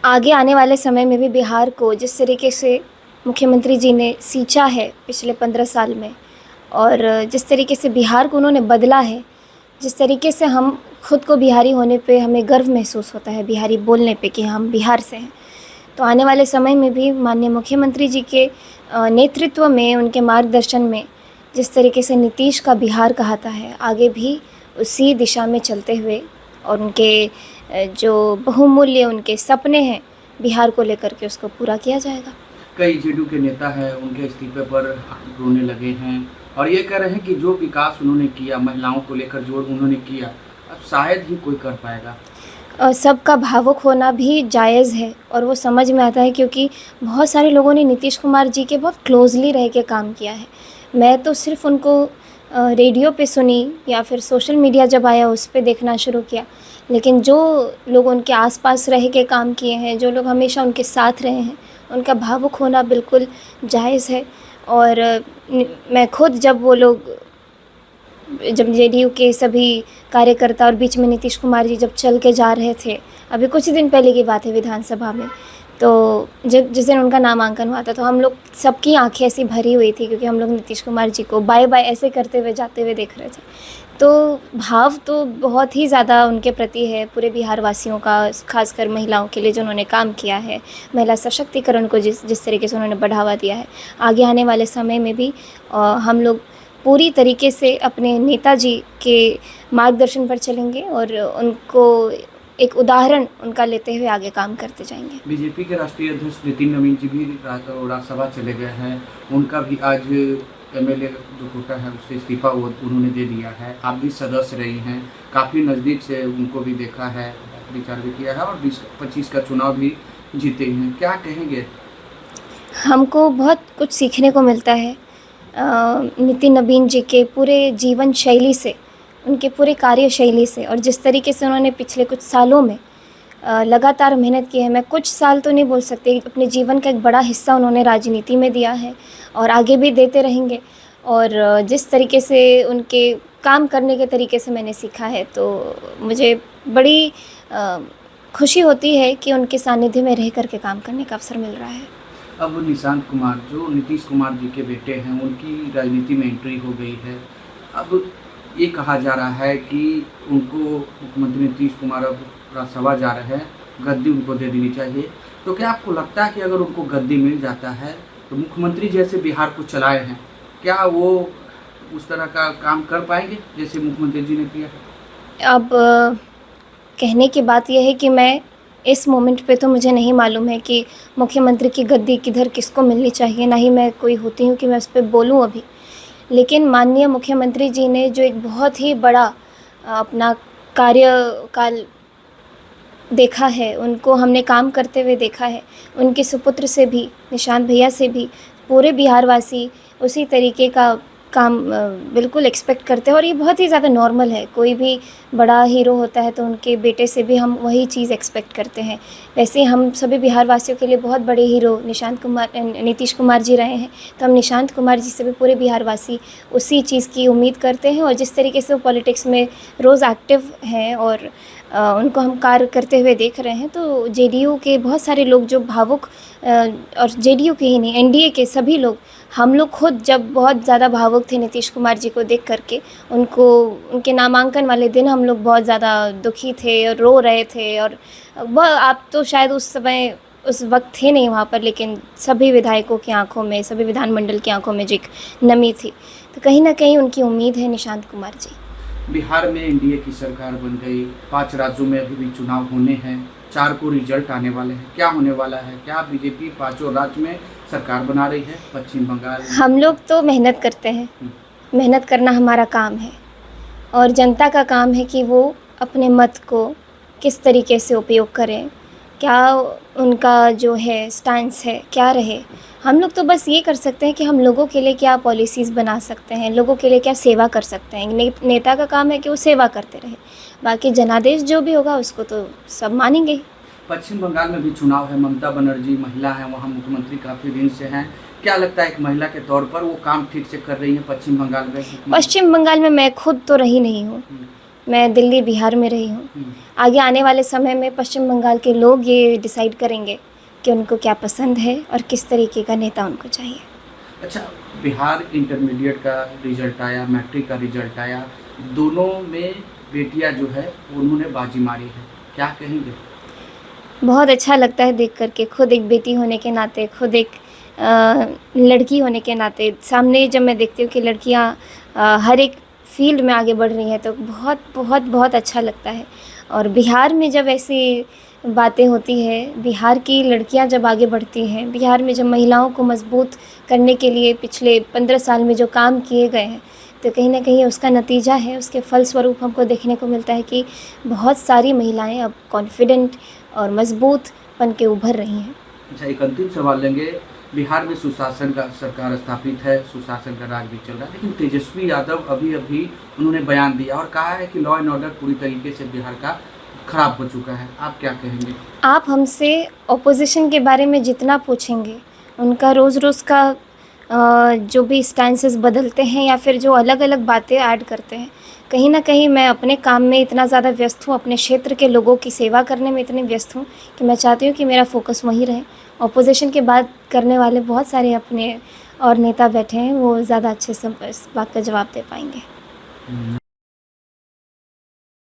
आगे आने वाले समय में भी बिहार को जिस तरीके से मुख्यमंत्री जी ने सींचा है पिछले 15 साल में, और जिस तरीके से बिहार को उन्होंने बदला है, जिस तरीके से हम खुद को बिहारी होने पे हमें गर्व महसूस होता है, बिहारी बोलने पे कि हम बिहार से हैं। तो आने वाले समय में भी माननीय मुख्यमंत्री जी के नेतृत्व में, उनके मार्गदर्शन में जिस तरीके से नीतीश का बिहार कहता है, आगे भी उसी दिशा में चलते हुए और उनके जो बहुमूल्य उनके सपने हैं बिहार को लेकर के, उसको पूरा किया जाएगा। कई जेडीयू के नेता हैं, उनके इस्तीफे पर रोने लगे हैं और ये कह रहे हैं कि जो विकास उन्होंने किया, महिलाओं को लेकर जो उन्होंने किया, अब शायद ही कोई कर पाएगा। सबका भावुक होना भी जायज़ है और वो समझ में आता है, क्योंकि बहुत सारे लोगों ने नीतीश कुमार जी के बहुत क्लोजली रह के काम किया है। मैं तो सिर्फ उनको रेडियो पे सुनी या फिर सोशल मीडिया जब आया उस पे देखना शुरू किया, लेकिन जो लोग उनके आसपास रह के काम किए हैं, जो लोग हमेशा उनके साथ रहे हैं, उनका भावुक होना बिल्कुल जायज़ है। और मैं खुद जब जेडीयू के सभी कार्यकर्ता और बीच में नीतीश कुमार जी जब चल के जा रहे थे, अभी कुछ दिन पहले की बात है विधानसभा में, तो जब जिस दिन उनका नामांकन हुआ था, तो हम लोग सबकी आंखें ऐसी भरी हुई थी, क्योंकि हम लोग नीतीश कुमार जी को बाय बाय ऐसे करते हुए जाते हुए देख रहे थे। तो भाव तो बहुत ही ज़्यादा उनके प्रति है, पूरे बिहार वासियों का, खासकर महिलाओं के लिए जो उन्होंने काम किया है, महिला सशक्तिकरण को जिस तरीके से उन्होंने बढ़ावा दिया है। आगे आने वाले समय में भी हम लोग पूरी तरीके से अपने नेताजी के मार्गदर्शन पर चलेंगे और उनको एक उदाहरण उनका लेते हुए आगे काम करते जाएंगे। बीजेपी के राष्ट्रीय अध्यक्ष नितिन नवीन जी भी राज्यसभा चले गए हैं, उनका भी आज एमएलए जो कोटा है उससे इस्तीफा उन्होंने दे दिया है। आप भी सदस्य रही हैं, काफ़ी नज़दीक से उनको भी देखा है, विचार भी किया है और 2025 का चुनाव भी जीते हैं, क्या कहेंगे? हमको बहुत कुछ सीखने को मिलता है नितिन नवीन जी के पूरे जीवन शैली से, उनके पूरे कार्यशैली से, और जिस तरीके से उन्होंने पिछले कुछ सालों में लगातार मेहनत की है। मैं कुछ साल तो नहीं बोल सकती, अपने जीवन का एक बड़ा हिस्सा उन्होंने राजनीति में दिया है और आगे भी देते रहेंगे। और जिस तरीके से उनके काम करने के तरीके से मैंने सीखा है, तो मुझे बड़ी खुशी होती है कि उनके सानिध्य में रह कर के काम करने का अवसर मिल रहा है। अब निशांत कुमार जो नीतीश कुमार जी के बेटे हैं, उनकी राजनीति में एंट्री हो गई है। अब ये कहा जा रहा है कि उनको मुख्यमंत्री नीतीश कुमार अब राज्यसभा जा रहे हैं, गद्दी उनको दे देनी चाहिए। तो क्या आपको लगता है कि अगर उनको गद्दी मिल जाता है तो मुख्यमंत्री जैसे बिहार को चलाए हैं, क्या वो उस तरह का काम कर पाएंगे जैसे मुख्यमंत्री जी ने किया? अब कहने की बात यह है कि मैं इस मोमेंट पे तो मुझे नहीं मालूम है कि मुख्यमंत्री की गद्दी किधर किसको मिलनी चाहिए, ना ही मैं कोई होती हूँ कि मैं उस पर बोलूँ अभी। लेकिन माननीय मुख्यमंत्री जी ने जो एक बहुत ही बड़ा अपना कार्यकाल देखा है, उनको हमने काम करते हुए देखा है, उनके सुपुत्र से भी, निशांत भैया से भी पूरे बिहारवासी उसी तरीके का काम बिल्कुल एक्सपेक्ट करते हैं। और ये बहुत ही ज़्यादा नॉर्मल है, कोई भी बड़ा हीरो होता है तो उनके बेटे से भी हम वही चीज़ एक्सपेक्ट करते हैं। वैसे हम सभी बिहारवासियों के लिए बहुत बड़े हीरो नीतीश कुमार जी रहे हैं, तो हम निशांत कुमार जी से भी पूरे बिहारवासी उसी चीज़ की उम्मीद करते हैं। और जिस तरीके से वो पॉलिटिक्स में रोज़ एक्टिव हैं और उनको हम कार्य करते हुए देख रहे हैं, तो जेडीयू के बहुत सारे लोग जो भावुक, और जेडीयू के ही नहीं, एनडीए के सभी लोग, हम लोग खुद जब बहुत ज़्यादा भावुक थे नीतीश कुमार जी को देख करके, उनके नामांकन वाले दिन हम लोग बहुत ज़्यादा दुखी थे और रो रहे थे। और आप तो शायद उस समय उस वक्त थे नहीं वहाँ पर, लेकिन सभी विधायकों की आंखों में, सभी विधानमंडल की आंखों में जो एक नमी थी, तो कहीं ना कहीं उनकी उम्मीद है निशांत कुमार जी। बिहार में एनडीए की सरकार बन गई, 5 राज्यों में अभी भी चुनाव होने हैं, 4 को रिजल्ट आने वाले हैं, क्या होने वाला है? क्या बीजेपी 5 राज्य में सरकार बना रही है? पश्चिम बंगाल हम लोग तो मेहनत करते हैं, मेहनत करना हमारा काम है, और जनता का काम है कि वो अपने मत को किस तरीके से उपयोग करें, क्या उनका जो है स्टैंस है क्या रहे। हम लोग तो बस ये कर सकते हैं कि हम लोगों के लिए क्या पॉलिसीज़ बना सकते हैं, लोगों के लिए क्या सेवा कर सकते हैं। नेता का काम है कि वो सेवा करते रहे, बाकी जनादेश जो भी होगा उसको तो सब मानेंगे। पश्चिम बंगाल में भी चुनाव है, ममता बनर्जी महिला हैं, वहाँ मुख्यमंत्री काफ़ी दिन से हैं। क्या लगता है एक महिला के तौर पर वो काम ठीक से कर रही हैं पश्चिम बंगाल में? पश्चिम बंगाल में मैं खुद तो रही नहीं हूँ, मैं दिल्ली, बिहार में रही हूँ। हम्म। आगे आने वाले समय में पश्चिम बंगाल के लोग ये डिसाइड करेंगे कि उनको क्या पसंद है और किस तरीके का नेता उनको चाहिए। अच्छा, बिहार इंटरमीडिएट का रिजल्ट आया, मैट्रिक का रिजल्ट आया, दोनों में बेटियां जो है उन्होंने बाजी मारी है, क्या कहेंगे? बहुत अच्छा लगता है देख कर के, खुद एक बेटी होने के नाते, खुद एक लड़की होने के नाते सामने जब मैं देखती हूँ कि लड़कियाँ हर एक फील्ड में आगे बढ़ रही हैं तो बहुत बहुत बहुत अच्छा लगता है। और बिहार में जब ऐसी बातें होती हैं, बिहार की लड़कियां जब आगे बढ़ती हैं, बिहार में जब महिलाओं को मजबूत करने के लिए पिछले 15 साल में जो काम किए गए हैं, तो कहीं ना कहीं उसका नतीजा है, उसके फलस्वरूप हमको देखने को मिलता है कि बहुत सारी महिलाएं अब कॉन्फिडेंट और मजबूत बन के उभर रही हैं। अच्छा, एक अंतिम सवाल लेंगे। बिहार में सुशासन का सरकार स्थापित है, सुशासन का राज भी चल रहा है, लेकिन तेजस्वी यादव अभी अभी उन्होंने बयान दिया और कहा है कि लॉ एंड ऑर्डर पूरी तरीके से बिहार का खराब हो चुका है। आप क्या कहेंगे? आप हमसे ऑपोजिशन के बारे में जितना पूछेंगे, उनका रोज़ रोज़ का जो भी स्टैंसेस बदलते हैं या फिर जो अलग अलग बातें ऐड करते हैं, कहीं ना कहीं मैं अपने काम में इतना ज़्यादा व्यस्त हूँ, अपने क्षेत्र के लोगों की सेवा करने में इतनी व्यस्त हूँ कि मैं चाहती हूँ कि मेरा फोकस वहीं रहे। ऑपोजिशन के बात करने वाले बहुत सारे अपने और नेता बैठे हैं, वो ज़्यादा अच्छे से इस बात का जवाब दे पाएंगे।